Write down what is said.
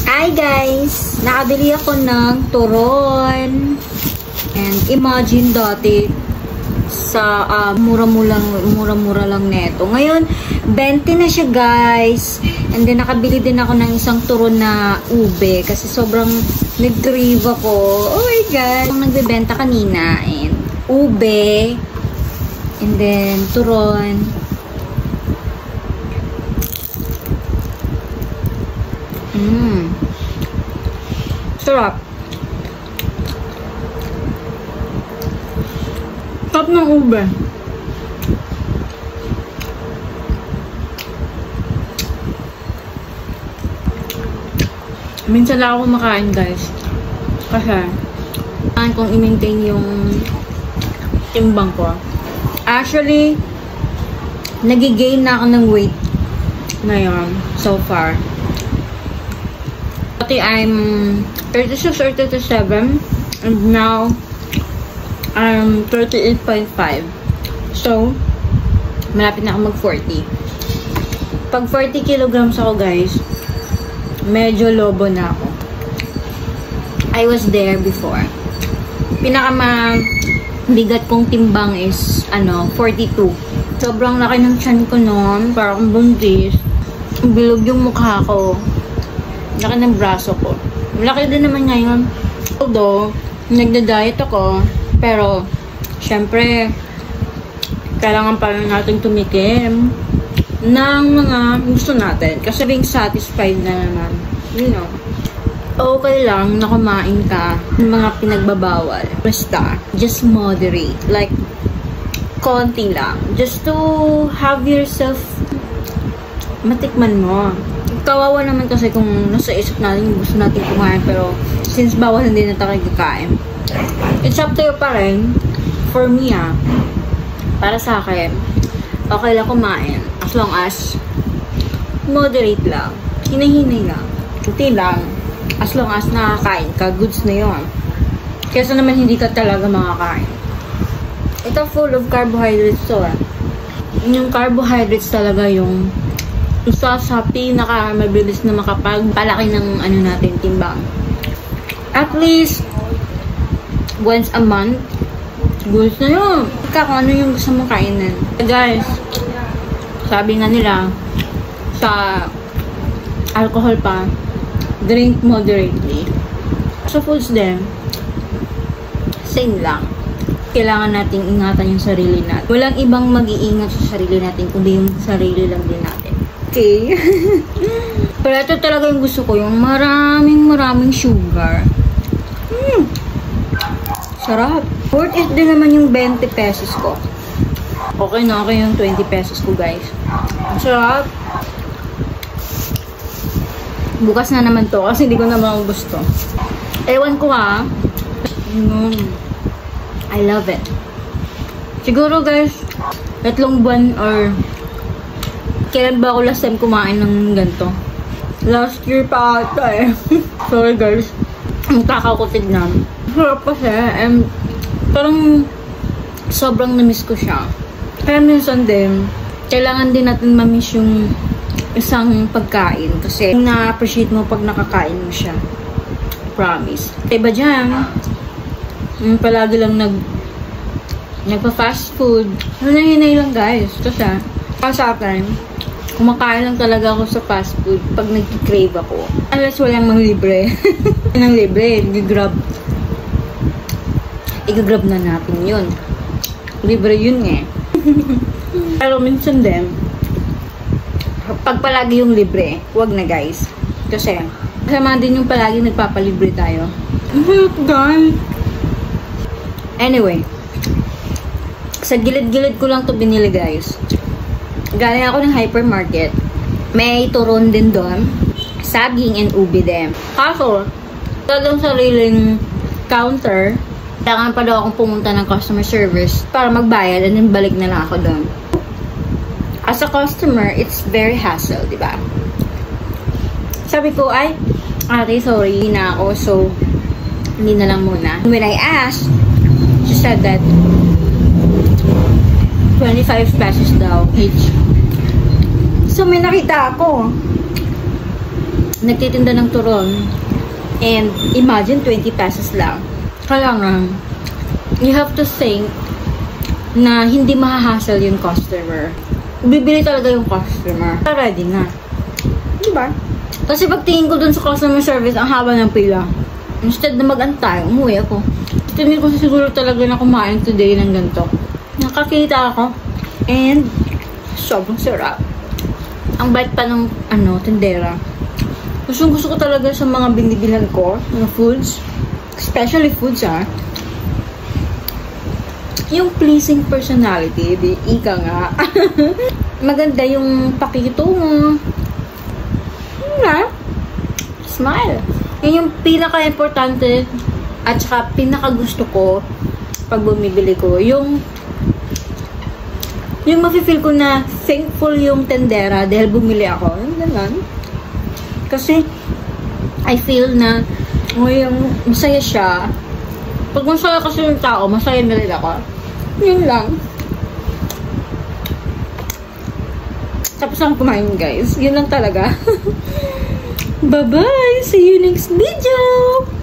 Hi guys! Nakabili ako ng turon. And imagine dati sa mura-mura lang neto. Ngayon, 20 na siya guys. And then nakabili din ako ng isang turon na ube kasi sobrang nag-crave ako. Oh my god! Ang nagbebenta kanina. And ube. And then turon. Sarap. Sarap ng ube. Minsan lang ako kumakain guys. Kasi kailangan kong i-maintain yung timbang ko. Actually, nag-gain na ako ng weight ngayon so far. I'm 36 or 37 and now I'm 38.5. So, malapit na ako mag-40. Pag 40 kilograms ako guys, medyo lobo na ako. I was there before. Pinakamabigat kong timbang is 42. Sobrang laki ng tiyan ko noon, parang buntis. Bilog yung mukha ko. Laki ng braso ko. Laki din naman ngayon. Although, nagda-diet ako. Pero, syempre, kailangan pa rin natin tumikim ng mga gusto natin. Kasi being satisfied na naman. You know. Okay lang na kumain ka ng mga pinagbabawal. Basta, just moderate. Like, konti lang. Just to have yourself matikman mo. Kawawa naman kasi kung nasa isip natin gusto natin kumain pero since bawal hindi na tayo kakain. It's up to you pa rin. For me para sa akin, okay lang kumain as long as moderate lang. Hinahinay lang. Kunti lang. As long as nakakain ka, goods na yun. Kesa naman hindi ka talaga makakain. Ito full of carbohydrates to Yung carbohydrates talaga yung isa sa pinaka-mabilis na makapagpalaki ng natin, timbang. At least, once a month, goods na yun. Kung ano yung gusto mong kainin. Guys, sabi nga nila, sa alcohol pa, drink moderately. Sa foods din, same lang. Kailangan nating ingatan yung sarili natin. Walang ibang mag-iingat sa sarili natin, kundi yung sarili lang din natin. Okay. Pero ito talaga yung gusto ko, yung maraming sugar. Sarap. Worth it din naman yung 20 pesos ko. Okay na okay yung 20 pesos ko guys. Sarap. Bukas na naman to kasi hindi ko naman gusto. Ewan ko I love it. Siguro guys, 3 buwan or kailan ba ako last time kumain ng ganito? Last year pa ata Sorry guys. Ang kakakutig na. Sarap kasi. Parang sobrang na-miss ko siya. Kaya minsan din, kailangan din natin ma-miss yung isang pagkain. Kasi na-appreciate mo pag nakakain mo siya. Promise. Iba dyan. Palagi lang nagpa-fast food. Hinay lang guys. Kasi sa akin, kumakain lang talaga ako sa fast food pag nag-crave ako. Unless walang mga libre. Nang libre, i-grab na natin yun. Libre yun Pero minsan din, pag palagi yung libre, wag na guys. Kasi, kasama din yung palagi nagpapalibre tayo. Guys. Anyway, sa gilid-gilid ko lang to binili guys. Galing ako ng hypermarket. May turon din doon. Saging and ube din. Kaso, talagang sariling counter, kailangan pa daw akong pumunta ng customer service para magbayad and then balik na lang ako doon. As a customer, it's very hassle, diba? Sabi ko, ate, sorry na ako. So, hindi na lang muna. When I asked, she said that 25 pesos daw each. So, may nakita ako. nagtitinda ng turon. And imagine 20 pesos lang. Kailangan, you have to think na hindi mahahassle yung customer. Bibili talaga yung customer. Ready na. Diba? Kasi pagtingin ko dun sa customer service, ang haba ng pila. Instead na mag-antay, umuwi ako. Tingin ko siguro talaga na kumain today ng ganito. Nakakita ako. And, sobrang sarap. Ang bait pa ng, tindera. Gusto ko talaga sa mga binibilhan ko, mga foods. Especially foods, yung pleasing personality, di ika nga. Maganda yung pakikitungo. Smile. Yun yung pinaka-importante at saka pinaka-gusto ko pag bumibili ko. Yung mafe-feel ko na thankful yung tendera dahil bumili ako. Yung ganun. Kasi, I feel na yung masaya siya. Pag masaya kasi yung tao, masaya na rin ako. Yun lang. Tapos ako kumain, guys. Yun lang talaga. Bye-bye! See you next video!